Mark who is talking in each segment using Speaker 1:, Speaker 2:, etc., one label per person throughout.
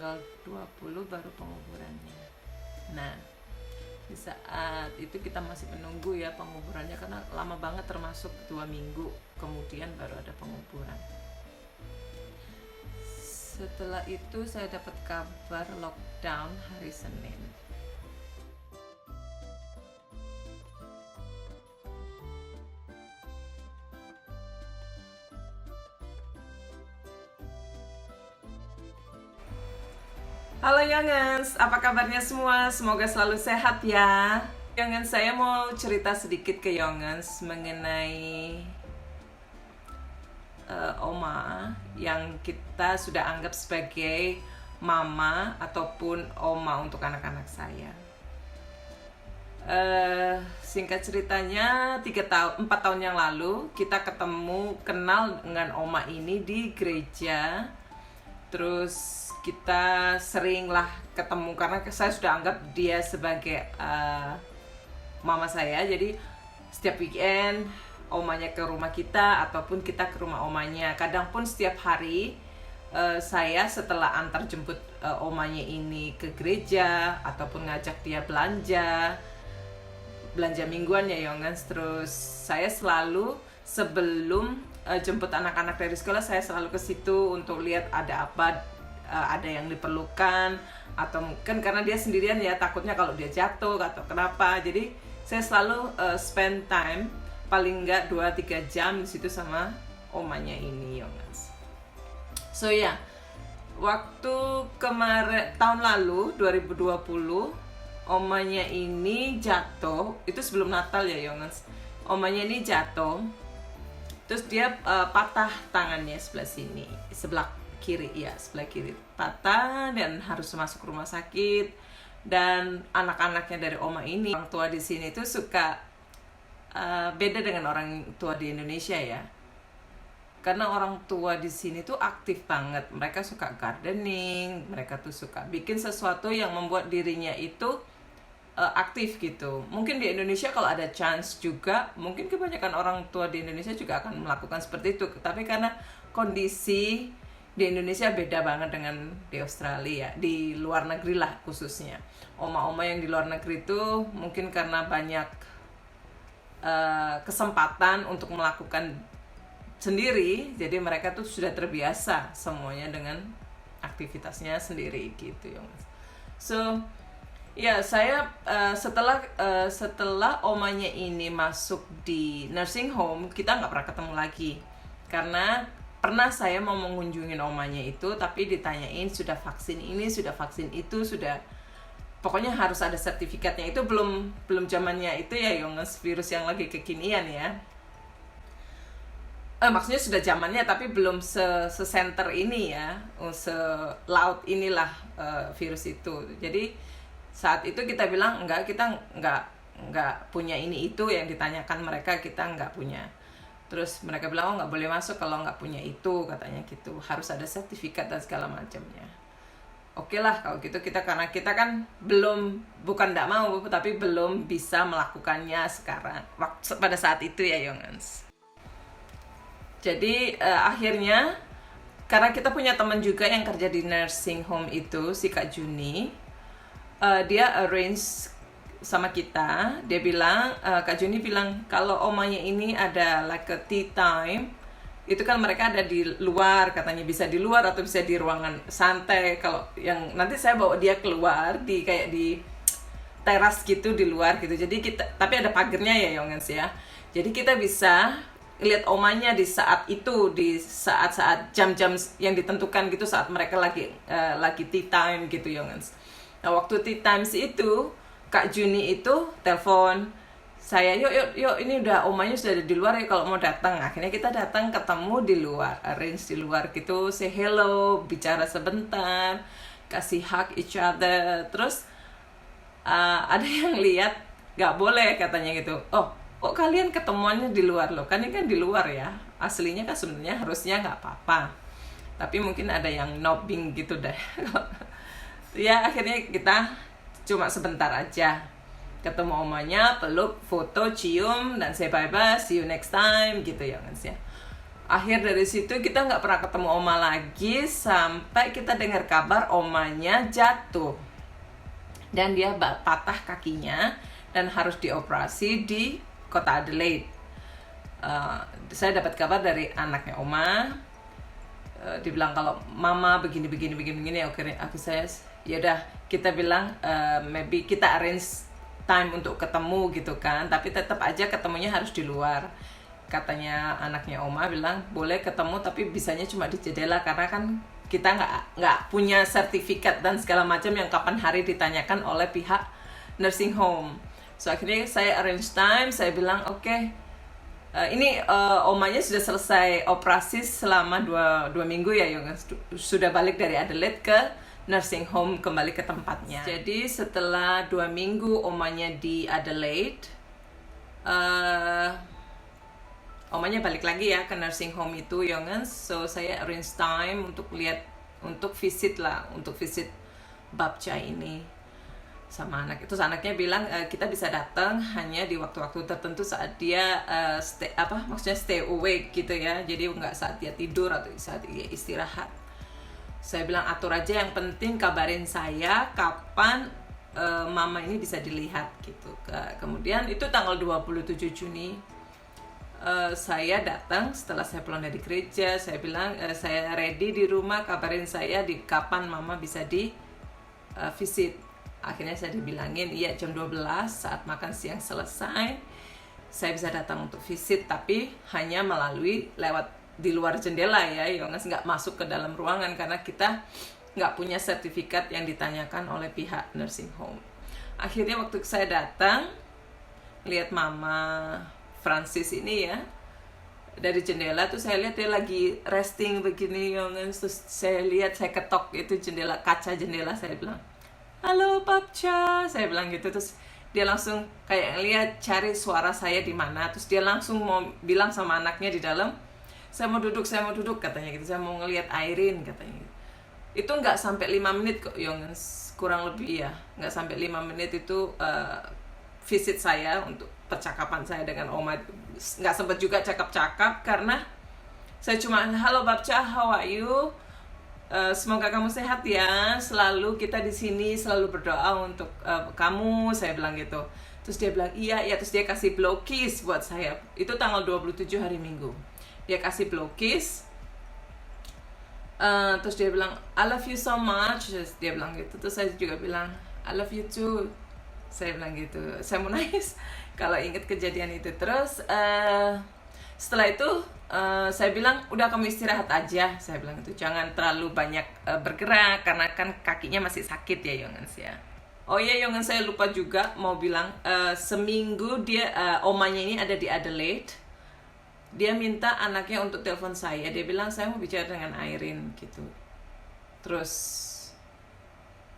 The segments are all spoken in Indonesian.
Speaker 1: tanggal 20 baru penguburannya. Nah, di saat itu kita masih menunggu ya penguburannya, karena lama banget, termasuk 2 minggu kemudian baru ada penguburan. Setelah itu saya dapat kabar lockdown hari Senin. Halo Youngens, apa kabarnya semua? Semoga selalu sehat ya. Youngens, saya mau cerita sedikit ke Youngens mengenai oma yang kita sudah anggap sebagai mama ataupun oma untuk anak-anak saya. Singkat ceritanya 4 tahun yang lalu kita kenal dengan oma ini di gereja. Terus kita seringlah ketemu karena saya sudah anggap dia sebagai mama saya. Jadi setiap weekend omanya ke rumah kita ataupun kita ke rumah omanya. Kadang pun setiap hari saya setelah antar jemput omanya ini ke gereja ataupun ngajak dia belanja mingguan ya Youngens. Terus saya selalu sebelum jemput anak-anak dari sekolah, saya selalu ke situ untuk lihat ada apa, ada yang diperlukan, atau mungkin karena dia sendirian ya, takutnya kalau dia jatuh atau kenapa. Jadi saya selalu spend time paling enggak 2-3 jam di situ sama omanya ini Youngens. So ya, waktu kemarin tahun lalu 2020 omanya ini jatuh, itu sebelum Natal ya Youngens. Omanya ini jatuh, terus dia patah tangannya sebelah kiri patah dan harus masuk rumah sakit. Dan anak-anaknya dari oma ini, orang tua di sini tuh suka beda dengan orang tua di Indonesia ya, karena orang tua di sini tuh aktif banget. Mereka suka gardening, mereka tuh suka bikin sesuatu yang membuat dirinya itu aktif gitu. Mungkin di Indonesia kalau ada chance juga, mungkin kebanyakan orang tua di Indonesia juga akan melakukan seperti itu. Tapi karena kondisi di Indonesia beda banget dengan di Australia, di luar negeri lah khususnya. Oma-oma yang di luar negeri itu mungkin karena banyak kesempatan untuk melakukan sendiri, jadi mereka tuh sudah terbiasa semuanya dengan aktivitasnya sendiri gitu ya. So ya, saya setelah omanya ini masuk di nursing home, kita nggak pernah ketemu lagi. Karena pernah saya mau mengunjungin omanya itu, tapi ditanyain sudah vaksin ini, sudah vaksin itu, sudah, pokoknya harus ada sertifikatnya. Itu belum zamannya itu ya Youngens, virus yang lagi kekinian ya. Maksudnya sudah zamannya, tapi belum se-center ini ya, se-loud inilah virus itu. Jadi saat itu kita bilang kita nggak punya ini itu yang ditanyakan mereka, kita nggak punya. Terus mereka bilang nggak boleh masuk kalau nggak punya itu, katanya gitu, harus ada sertifikat dan segala macamnya. Oke lah kalau gitu, karena kita kan bukan nggak mau, tapi belum bisa melakukannya sekarang pada saat itu ya Youngens. Jadi akhirnya karena kita punya teman juga yang kerja di nursing home itu, si Kak Juni, dia arrange sama kita. Dia bilang, Kak Juni bilang kalau omanya ini ada like a tea time, itu kan mereka ada di luar, katanya bisa di luar atau bisa di ruangan santai. Kalau yang nanti saya bawa dia keluar di kayak di teras gitu di luar gitu. Jadi tapi ada pagernya ya Youngens ya. Jadi kita bisa lihat omanya di saat itu, di saat-saat jam-jam yang ditentukan gitu, saat mereka lagi tea time gitu Youngens. Nah, waktu tea times itu Kak Juni itu telepon saya, yuk ini udah omanya sudah ada di luar ya, kalau mau datang. Akhirnya kita datang, ketemu di luar, arrange di luar gitu, say hello, bicara sebentar, kasih hug each other. Terus ada yang lihat, nggak boleh katanya gitu. Oh, kok kalian ketemuannya di luar loh? Kan ini kan di luar ya. Aslinya kan sebenarnya harusnya nggak apa-apa. Tapi mungkin ada yang nobbing gitu deh. Ya akhirnya kita cuma sebentar aja ketemu omanya, peluk, foto, cium, dan say bye-bye, see you next time gitu ya guys ya. Akhir dari situ kita nggak pernah ketemu oma lagi sampai kita dengar kabar omanya jatuh dan dia patah kakinya dan harus dioperasi di kota Adelaide. Saya dapat kabar dari anaknya oma, dibilang kalau mama begini. Oke, saya ya udah, kita bilang maybe kita arrange time untuk ketemu gitu kan, tapi tetap aja ketemunya harus di luar. Katanya anaknya oma bilang boleh ketemu tapi bisanya cuma di jendela karena kan kita nggak punya sertifikat dan segala macam yang kapan hari ditanyakan oleh pihak nursing home. So akhirnya saya arrange time, saya bilang oke, ini omanya sudah selesai operasi selama dua minggu ya Yung, sudah balik dari Adelaide ke nursing home, kembali ke tempatnya. Jadi setelah 2 minggu omanya di Adelaide, omanya balik lagi ya ke nursing home itu Yongan. So saya arrange time untuk visit Babcha ini sama anak. Terus anaknya bilang kita bisa datang hanya di waktu-waktu tertentu saat dia stay awake gitu ya. Jadi nggak saat dia tidur atau saat dia istirahat. Saya bilang atur aja, yang penting kabarin saya kapan mama ini bisa dilihat gitu. Kemudian itu tanggal 27 Juni. Saya datang setelah saya pulang dari gereja. Saya bilang saya ready di rumah, kabarin saya di kapan mama bisa di visit. Akhirnya saya dibilangin iya jam 12 saat makan siang selesai saya bisa datang untuk visit, tapi hanya lewat di luar jendela ya, Yonas nggak masuk ke dalam ruangan karena kita nggak punya sertifikat yang ditanyakan oleh pihak nursing home. Akhirnya waktu saya datang lihat mama Francis ini ya, dari jendela tuh saya lihat dia lagi resting begini, terus saya ketok itu kaca jendela, saya bilang halo Babcha, saya bilang gitu. Terus dia langsung kayak ngeliat cari suara saya di mana, terus dia langsung mau bilang sama anaknya di dalam, saya mau duduk katanya gitu, saya mau ngelihat Irene katanya gitu. Itu nggak sampai 5 menit kok Yongens, kurang lebih ya, nggak sampai 5 menit itu visit saya untuk percakapan saya dengan oma. Nggak sempat juga cakap-cakap karena saya cuma halo Babcha, how are you? Semoga kamu sehat ya. Selalu kita di sini selalu berdoa untuk kamu, saya bilang gitu. Terus dia bilang iya. Terus dia kasih blow kiss buat saya. Itu tanggal 27 hari Minggu. Dia kasih blow kiss. Terus dia bilang I love you so much. Terus dia bilang gitu. Terus saya juga bilang I love you too. Saya bilang gitu. Saya mau nangis kalau ingat kejadian itu. Terus setelah itu saya bilang udah kamu istirahat aja, saya bilang itu jangan terlalu banyak bergerak karena kan kakinya masih sakit ya Yongens ya. Oh iya Yongens, saya lupa juga mau bilang seminggu dia omanya ini ada di Adelaide. Dia minta anaknya untuk telepon saya. Dia bilang saya mau bicara dengan Irene gitu. Terus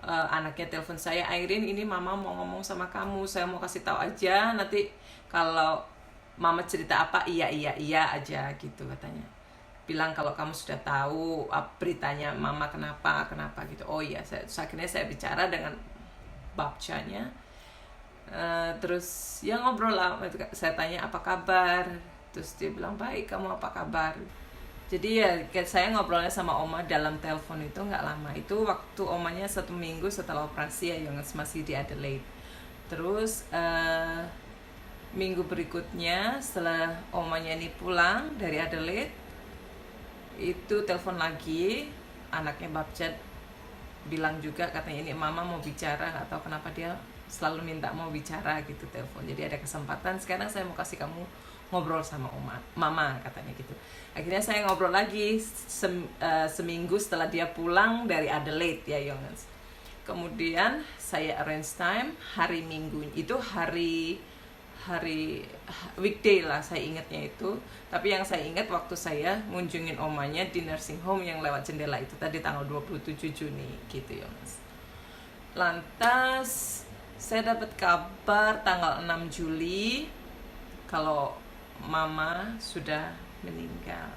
Speaker 1: anaknya telepon saya, Irene ini mama mau ngomong sama kamu, saya mau kasih tahu aja, nanti kalau mama cerita apa iya aja gitu katanya. Bilang kalau kamu sudah tahu beritanya mama kenapa gitu. Oh iya, akhirnya saya bicara dengan Babchanya. Terus ya ngobrol lah, saya tanya apa kabar, terus dia bilang baik, kamu apa kabar. Jadi ya saya ngobrolnya sama oma dalam telepon itu nggak lama. Itu waktu omanya 1 minggu setelah operasi ya, yang masih di Adelaide. Terus minggu berikutnya setelah omanya ini pulang dari Adelaide, itu telepon lagi anaknya Babcha, bilang juga katanya ini mama mau bicara, atau kenapa dia selalu minta mau bicara gitu telepon. Jadi ada kesempatan sekarang saya mau kasih kamu ngobrol sama mama katanya gitu. Akhirnya saya ngobrol lagi seminggu setelah dia pulang dari Adelaide ya Yongens. Kemudian saya arrange time hari Minggu itu hari weekday lah saya ingatnya itu. Tapi yang saya ingat waktu saya ngunjungin omanya di nursing home yang lewat jendela itu tadi tanggal 27 Juni gitu Yongens. Lantas saya dapat kabar tanggal 6 Juli kalau mama sudah meninggal.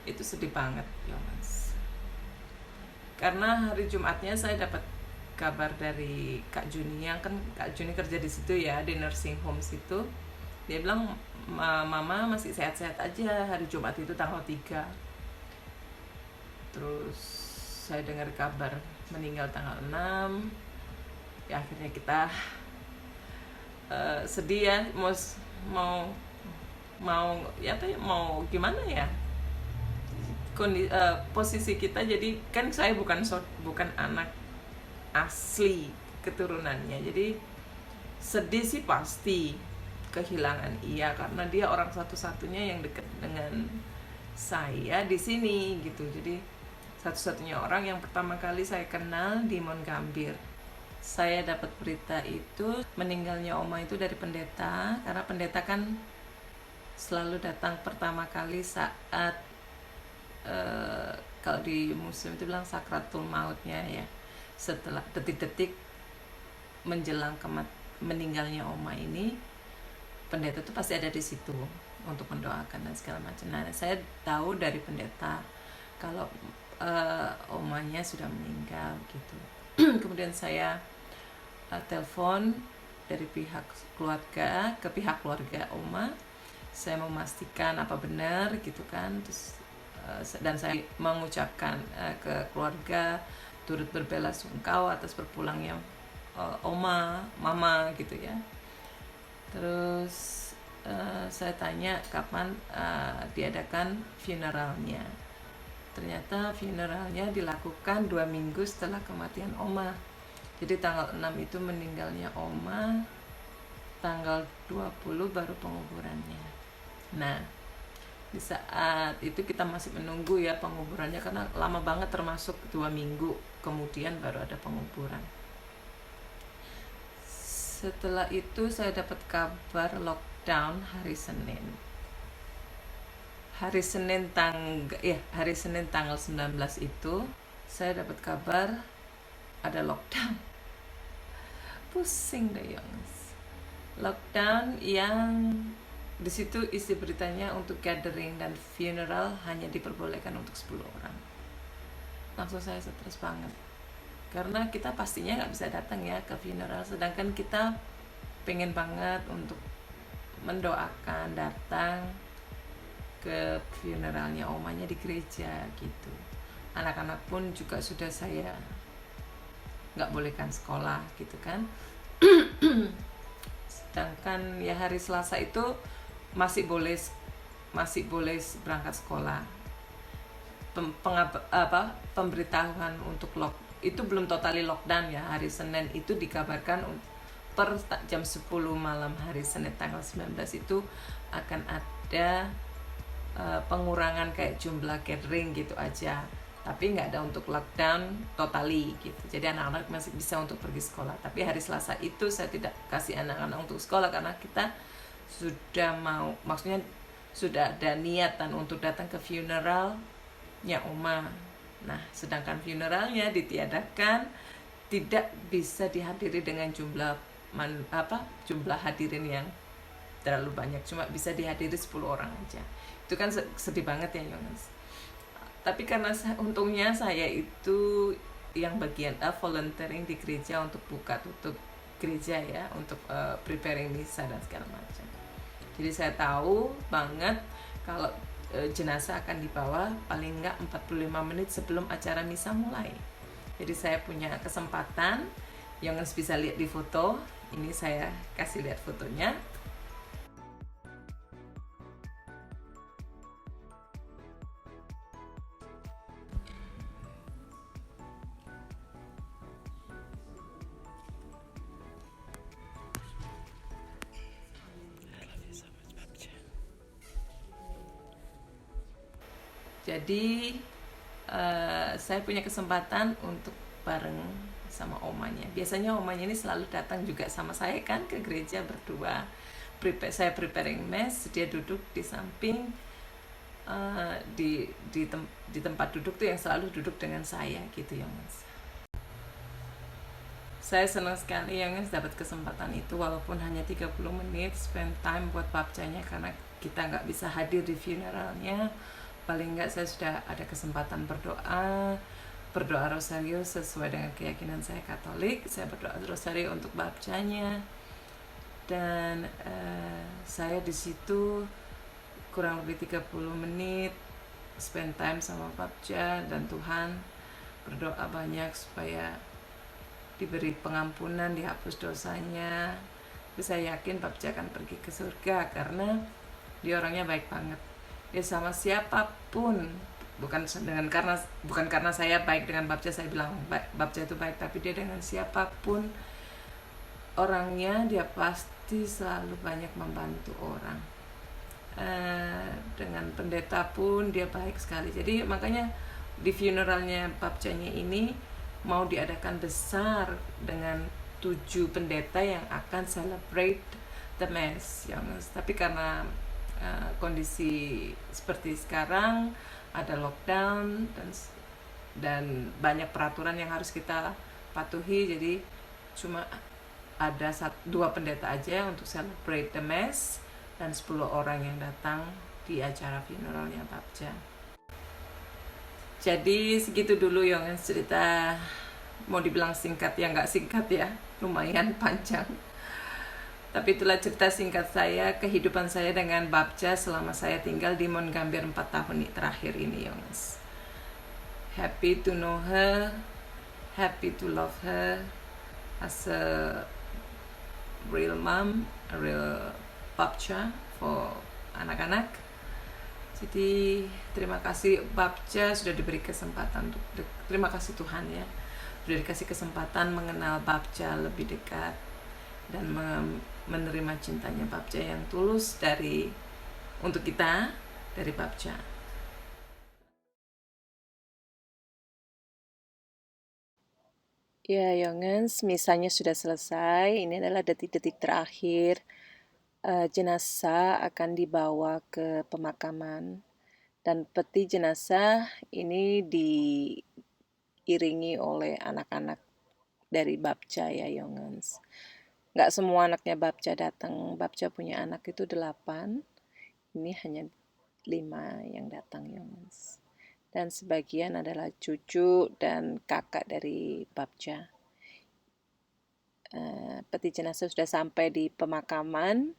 Speaker 1: Itu sedih banget ya mas, karena hari Jumatnya saya dapat kabar dari Kak Juni, yang kan Kak Juni kerja di situ ya, di nursing home situ. Dia bilang mama masih sehat-sehat aja, hari Jumat itu tanggal 3. Terus saya dengar kabar meninggal tanggal 6. Ya akhirnya kita sedih ya, mau ya apa ya, mau gimana ya, posisi kita. Jadi kan saya bukan anak asli keturunannya, jadi sedih sih pasti, kehilangan iya, karena dia orang satu-satunya yang dekat dengan saya di sini gitu. Jadi satu-satunya orang yang pertama kali saya kenal di Monggambir. Saya dapat berita itu meninggalnya oma itu dari pendeta, karena pendeta kan selalu datang pertama kali saat kalau di Muslim itu bilang sakratul mautnya ya, setelah detik-detik menjelang meninggalnya oma ini, pendeta itu pasti ada di situ untuk mendoakan dan segala macam. Nah, saya tahu dari pendeta kalau omanya sudah meninggal gitu. Kemudian saya telepon dari pihak keluarga ke pihak keluarga oma, saya memastikan apa benar gitu kan. Terus dan saya mengucapkan ke keluarga turut berbelasungkawa atas berpulangnya mama gitu ya. Terus saya tanya kapan diadakan funeralnya. Ternyata funeralnya dilakukan 2 minggu setelah kematian oma. Jadi tanggal 6 itu meninggalnya oma, tanggal 20 baru penguburannya. Nah, di saat itu kita masih menunggu ya penguburannya, karena lama banget, termasuk 2 minggu kemudian baru ada penguburan. Setelah itu saya dapat kabar lockdown hari Senin. Hari Senin tanggal 19 itu saya dapat kabar ada lockdown. Pusing deh Yongs. Lockdown yang di situ isi beritanya untuk gathering dan funeral hanya diperbolehkan untuk 10 orang. Langsung saya stres banget, karena kita pastinya nggak bisa datang ya ke funeral, sedangkan kita pengen banget untuk mendoakan, datang ke funeralnya omanya di gereja gitu. Anak-anak pun juga sudah saya nggak bolehkan sekolah gitu kan. Sedangkan ya hari Selasa itu masih boleh berangkat sekolah. Pemberitahuan untuk itu belum totally lockdown ya. Hari Senin itu dikabarkan per jam 10 malam hari Senin tanggal 19 itu akan ada pengurangan kayak jumlah gathering gitu aja, tapi nggak ada untuk lockdown totally gitu. Jadi anak-anak masih bisa untuk pergi sekolah. Tapi hari Selasa itu saya tidak kasih anak-anak untuk sekolah, karena kita maksudnya sudah ada niatan untuk datang ke funeralnya oma. Nah, sedangkan funeralnya ditiadakan, tidak bisa dihadiri dengan jumlah hadirin yang terlalu banyak, cuma bisa dihadiri 10 orang aja. Itu kan sedih banget ya Yones. Tapi karena untungnya saya itu yang bagian volunteering di gereja untuk buka tutup gereja ya, untuk preparing misa dan segala macam. Jadi saya tahu banget kalau jenazah akan dibawa paling enggak 45 menit sebelum acara misa mulai. Jadi saya punya kesempatan, yang bisa lihat di foto. Ini saya kasih lihat fotonya. Jadi saya punya kesempatan untuk bareng sama omanya. Biasanya omanya ini selalu datang juga sama saya kan ke gereja berdua. Saya preparing mass, dia duduk di samping, di tempat duduk tuh yang selalu duduk dengan saya gitu ya Mas. Saya senang sekali ya Mas dapat kesempatan itu, walaupun hanya 30 menit spend time buat babcanya, karena kita nggak bisa hadir di funeralnya. Paling nggak saya sudah ada kesempatan berdoa rosario sesuai dengan keyakinan saya Katolik. Saya berdoa rosario untuk babcanya, dan saya di situ kurang lebih 30 menit spend time sama Babja, dan Tuhan berdoa banyak supaya diberi pengampunan, dihapus dosanya. Tapi saya yakin Babja akan pergi ke surga karena dia orangnya baik banget. Dia sama siapapun, bukan karena saya baik dengan Babja saya bilang Babja itu baik, tapi dia dengan siapapun orangnya dia pasti selalu banyak membantu orang. Dengan pendeta pun dia baik sekali. Jadi makanya di funeralnya Babjanya ini mau diadakan besar dengan 7 pendeta yang akan celebrate the mass, tapi karena kondisi seperti sekarang ada lockdown dan banyak peraturan yang harus kita patuhi, jadi cuma ada 2 pendeta aja untuk celebrate the mass dan 10 orang yang datang di acara funeralnya Babja. Jadi segitu dulu yang cerita, mau dibilang singkat ya nggak singkat ya, lumayan panjang. Tapi itulah cerita singkat saya, kehidupan saya dengan Babja selama saya tinggal di Monggambir 4 tahun terakhir ini, Yongens. Happy to know her, happy to love her as a real mom, a real Babja for anak-anak. Jadi terima kasih Babja sudah diberi kesempatan terima kasih Tuhan ya, sudah dikasih kesempatan mengenal Babja lebih dekat dan menerima cintanya Babja yang tulus untuk kita dari Babja. Ya, Yongens, misalnya sudah selesai. Ini adalah detik-detik terakhir. Jenazah akan dibawa ke pemakaman, dan peti jenazah ini diiringi oleh anak-anak dari Babja ya, Yongens. Nggak semua anaknya Babja datang. Babja punya anak itu 8, ini hanya 5 yang datang, Yongens. Dan sebagian adalah cucu dan kakak dari Babja. Peti jenazah sudah sampai di pemakaman.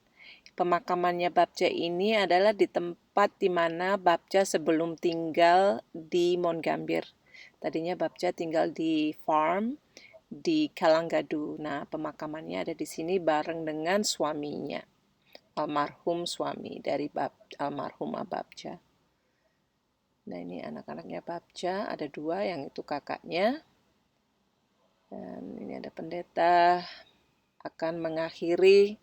Speaker 1: Pemakamannya Babja ini adalah di tempat di mana Babja sebelum tinggal di Monggambir. Tadinya Babja tinggal di farm di Kalanggadu. Nah, pemakamannya ada di sini bareng dengan suaminya, almarhum suami dari almarhumah Babja. Nah, ini anak-anaknya Babja, ada 2, yang itu kakaknya. Dan ini ada pendeta akan mengakhiri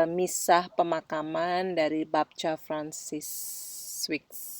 Speaker 1: misah pemakaman dari Babja Francis Swix.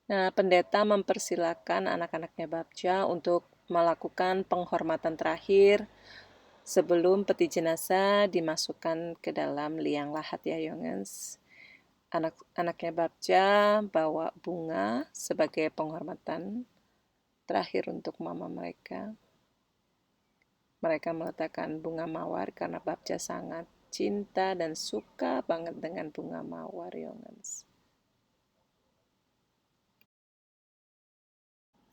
Speaker 1: Nah, pendeta mempersilakan anak-anaknya Babja untuk melakukan penghormatan terakhir sebelum peti jenazah dimasukkan ke dalam liang lahat ya, Yongens. Anak-anaknya Babja bawa bunga sebagai penghormatan terakhir untuk mama mereka. Mereka meletakkan bunga mawar karena Babja sangat cinta dan suka banget dengan bunga mawar, Yongens.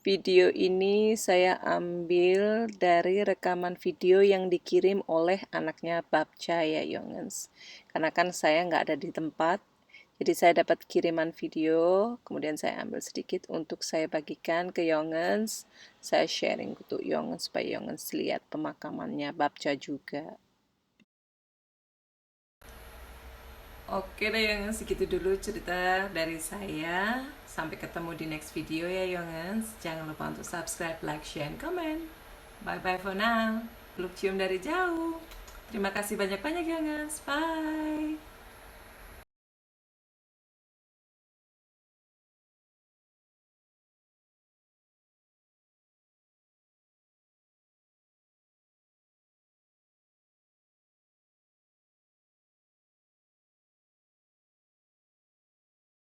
Speaker 1: Video ini saya ambil dari rekaman video yang dikirim oleh anaknya Babja ya, Yongens. Karena kan saya nggak ada di tempat, jadi saya dapat kiriman video, kemudian saya ambil sedikit untuk saya bagikan ke Yongens. Saya sharing untuk Yongens supaya Yongens lihat pemakamannya Babja juga. Oke deh Yongens, segitu dulu cerita dari saya. Sampai ketemu di next video ya Yongens. Jangan lupa untuk subscribe, like, share, and comment. Bye-bye for now. Peluk cium dari jauh. Terima kasih banyak-banyak Yongens. Bye.